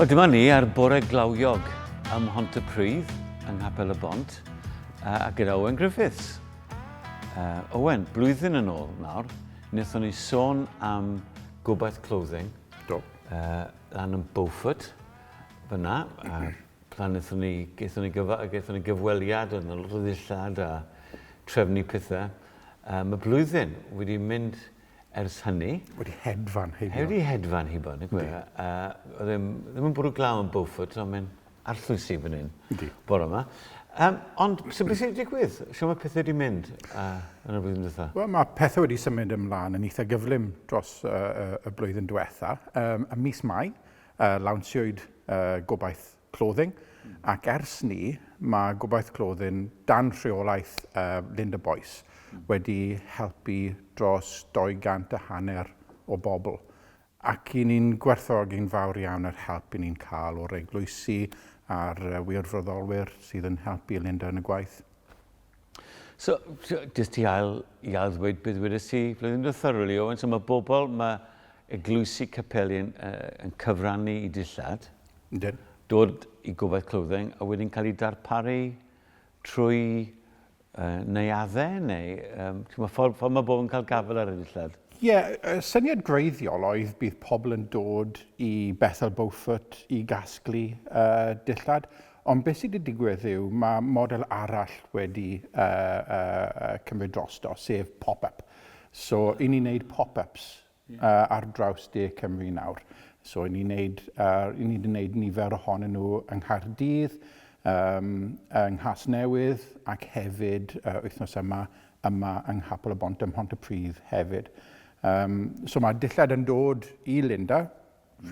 Wel, dyma ni ar bore glawiog ym Mhontypridd yng Nghapel y Bont a gyda Owen Griffiths. Owen, blwyddyn yn ôl nawr, wnaethon ni sôn am Gobaith clothing lan yn Beaufort fyna. Plan gaethon ni gyfweliad yn ôl ddillad a trefnu pethau. Mae blwyddyn wedi mynd ers hynny. Wedi hedfan heibio. Wedi hedfan heibio, ddim yn bwrw glaw yn Beaufort, ond mae'n arllwys i fan hyn bore yma. Ond sy'n beth sy'n digwydd? Sio mae pethau wedi mynd yn y blwyddyn diwetha? Wel, mae pethau wedi symud ymlaen yn eitha gyflym dros y blwyddyn diwetha. Y mis Mai, lawnsiwyd Gobaith clothing, ac ers ni, mae Gobaith clothing dan rheolaeth Linda Boyce wedi helpu dros 250 o bobl. Ac i ni'n gwerthfawrogi'n fawr iawn yr help i ni'n cael o'r eglwysi a'r wirfoddolwyr sydd yn helpu Linda yn y gwaith. So, jyst i ail ddweud beth wedys i flwyddyn diwetha, really, Owen. So mae bobl, mae eglwysi capeli yn cyfrannu i dillad, dod i Gobaith clothing, a wedyn cael ei darparu trwy neuaddau, neu ffordd mae bobl yn cael gafel ar y dillad? Ie, syniad greiddiol oedd bydd pobl yn dod i Bethel Beaufort i gasglu dillad, ond beth sydd wedi digwydd yw mae model arall wedi cymryd drosto, sef pop-up. So, i ni'n neud pop-ups ar draws De Cymru nawr. So, i ni'n neud nifer ohonyn nhw yng Nghaerdydd, yng Nghasnewydd ac hefyd wythnos yma yng Nghapel y Bont ym Mhontypridd hefyd. So mae dillad yn dod i Linda,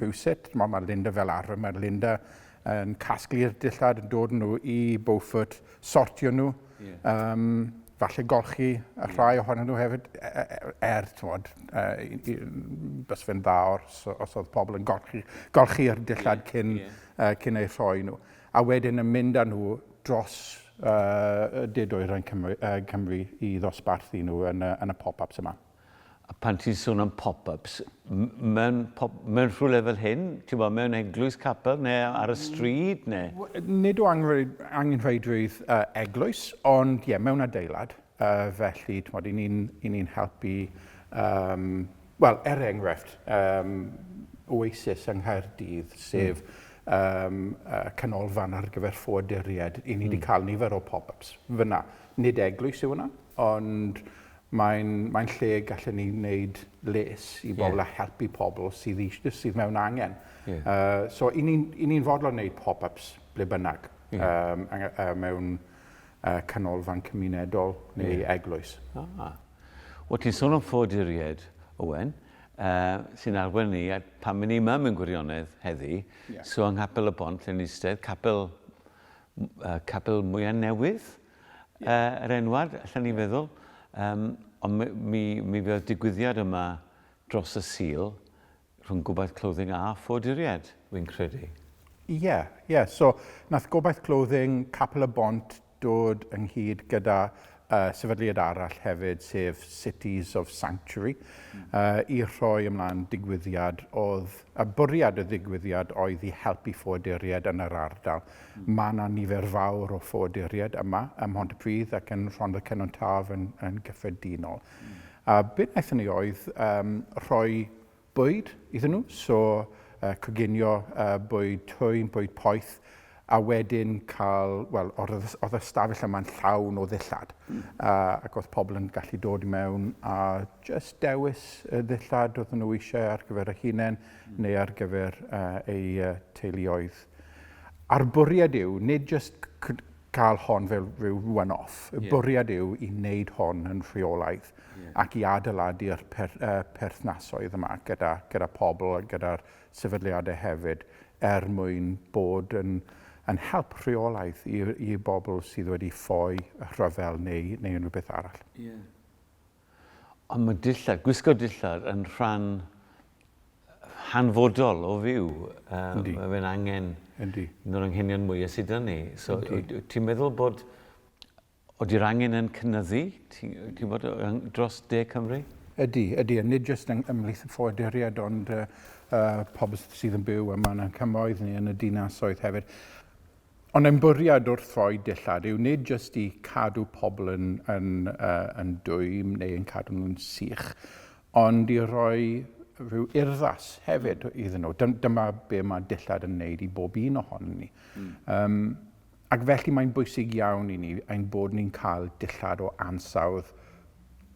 rhywsut, mae Linda fel arfer, mae Linda yn casglu'r dillad, yn dod nhw i Beaufort, sortio nhw, falle golchi y rhai ohonyn nhw hefyd, bys fe'n dda os oedd pobl yn golchi'r dillad cyn ei rhoi nhw. A wedyn yn mynd â nhw dros dedwyr yn Cymru i ddosbarthu nhw yn y pop-ups yma. A pan ti'n sôn am pop-ups, mewn rhywle fel hyn, mewn eglwys capel neu ar y stryd? Nid o angenrheiddrwydd eglwys, ond mewn adeilad. Felly, i ni'n helpu, wel, enghraifft, Oasis yng Nghaerdydd, sef canolfan ar gyfer ffoduried. I ni wedi cael nifer o pop-ups fyna. Nid eglwys yw hwnna, ond mae'n lle gallen ni wneud les i bobl a helpu pobl sydd mewn angen. So, i ni'n fodlon wneud pop-ups ble bynnag mewn canolfan cymunedol neu eglwys. Wel, ti'n sôn am ffoduried, Owen, sy'n arwen ni, pan mynd ni yma mewn gwirionedd heddi, so yng Nghapel y Bont, lle ni eistedd, capel mwyaf newydd, yr enwad, allan ni feddwl. Ond mi fydd digwyddiad yma dros y Sul rhwng Gobaith clothing a ffoduried, wy'n credu. Ie. So, nath Gobaith clothing Capel y Bont dod ynghyd gyda sefydliad arall hefyd, sef Cities of Sanctuary, i rhoi ymlaen digwyddiad y bwriad y digwyddiad oedd i helpu ffoduried yn yr ardal. Mae yna nifer fawr o ffoduried yma ym Mhontypridd ac yn Rhondda Cynon Taf yn gyffredinol. Be wnaethon ni oedd rhoi bwyd iddyn nhw, so coginio bwyd twyn, bwyd poeth, a wedyn cael, wel, oedd y stafell yma'n llawn o ddillad. Ac oedd pobl yn gallu dod i mewn a just dewis y ddillad oedd nhw eisiau ar gyfer y hunain neu ar gyfer eu teuluoedd. A'r bwriad yw, nid just cael hon fel rhyw one-off. Y bwriad yw i wneud hon yn rheolaidd ac i adeiladu'r perthnasoedd yma gyda pobl a gyda'r sefydliadau hefyd mwyn bod yn help rheolaidd i bobl sydd wedi ffoi rhyfel neu unrhyw beth arall. Ond mae dillad, gwisgo dillad yn rhan hanfodol o fyw. Mae'n angen un o'r anghenion mwyaf sydd yn ni. So, ti'n meddwl bod oeddi'r angen yn cynnyddu dros De Cymru? Ydy. Nid jyst ymlaeth y ffoduriad, ond pobl sydd yn byw yma yn y cymoedd neu yn y dinasoedd hefyd. Ond ein bwriad wrth roi dillad yw nid jyst i cadw pobl yn dwym neu yn cadw nhw'n sych, ond i roi rhyw urddas hefyd iddyn nhw. Dyma be mae dillad yn wneud i bob un ohonyn ni. Ac felly mae'n bwysig iawn i ni ein bod ni'n cael dillad o ansawdd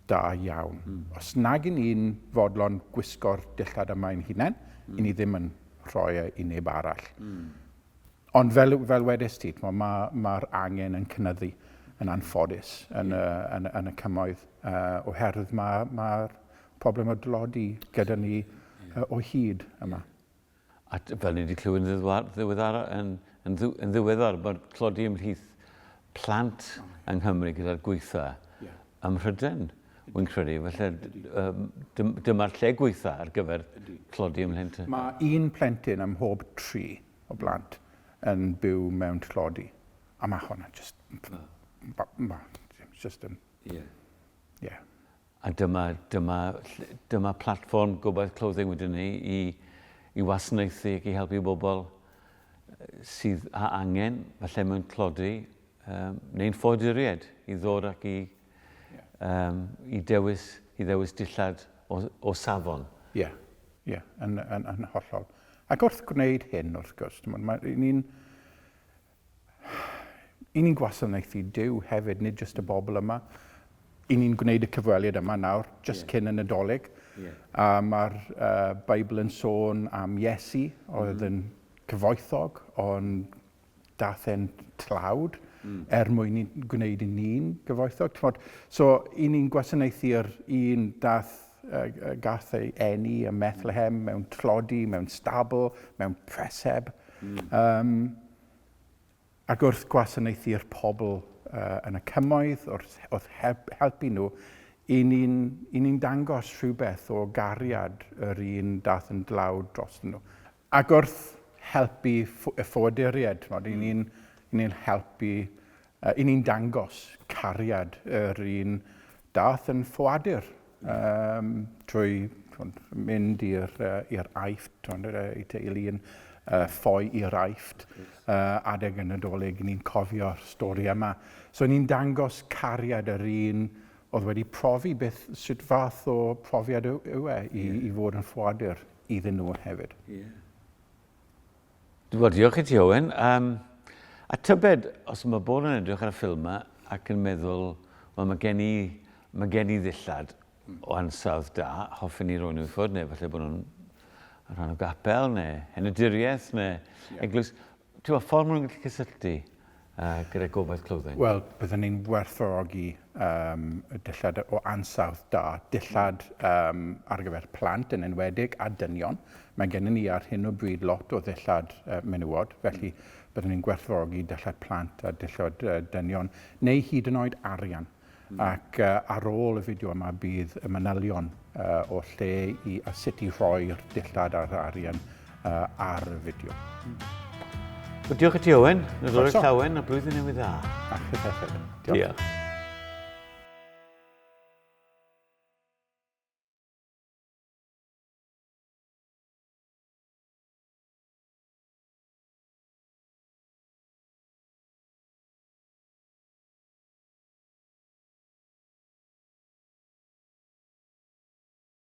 da iawn. Os nag i ni'n fodlon gwisgo'r dillad yma ein hunain, i ni ddim yn rhoi i neb arall. Ond fel wedys ti, mae'r angen yn cynyddu yn anffodus yn y cymoedd oherwydd mae'r problem o dlodi gyda ni o hyd yma. A fel ni wedi clywed yn ddiweddar, mae'r clodi ymhlith plant yng Nghymru gyda'r gweitha ym Mhryden. Wy'n credu, felly dyma'r lle gweitha ar gyfer clodi ymhlith. Mae un plentyn ym mhob 3 o blant yn byw mewn tlodi. A mae hwnna just yn... A dyma platfform Gobaith Clothing wedyn ni i wasanaethu ac i helpu bobl sydd â angen, falle mewn clodi, neu'n ffoduried i ddod ac i dewis dillad o safon. Yn hollol. Ac wrth gwneud hyn, wrth gwrs, ni'n gwasanaethu Duw hefyd, nid jyst y bobl yma. I ni'n gwneud y cyfweliad yma nawr, jyst cyn y Nadolig. A mae'r Beibl yn sôn am Iesu, oedd yn cyfoethog, ond dath e'n tlawd, mwyn gwneud i ni'n gyfoethog. So, i ni'n gwasanaethu'r un gath ei eni ym Bethlehem, mewn tlodi, mewn stabl, mewn preseb. Ac wrth gwasanaethu'r pobl yn y cymoedd, wrth helpu nhw, i ni'n dangos rhywbeth o gariad yr un dath yn dlawd dros nhw. Ac wrth helpu y ffoduriad, i ni'n helpu, i ni'n dangos cariad yr un dath yn ffoadur trwy mynd i'r Aifft, i teulu yn ffoi i'r Aifft, adeg yn y Nadolig, ni'n cofio'r stori yma. So ni'n dangos cariad yr un oedd wedi profi beth sut fath o profiad yw i fod yn ffwadur iddyn nhw hefyd. Diolch i ti, Owen. A tybed, os mae bod yn edrych ar y ffilm ac yn meddwl, mae gen i ddillad o ansawdd da, hoffwn i roi nhw i ffwrdd, neu falle bod nhw'n rhan o gapel, neu henaduriaeth, neu eglwys. Ti'n meddwl, ffordd nhw'n gallu cysylltu gyda Gobaith Clothing? Wel, byddwn ni'n werthfawrogi dillad o ansawdd da, dillad ar gyfer plant yn enwedig a dynion. Mae gennym ni ar hyn o bryd lot o ddillad menywod, felly byddwn ni'n gwerthfawrogi dillad plant a dillad dynion, neu hyd yn oed arian. Ac ar ôl y fideo yma bydd y manylion o lle a sut i rhoi'r dillad ar arian ar y fideo. Diolch i ti, Owen. Nadolig llawen a blwyddyn newydd dda. A chyfeithio. Diolch.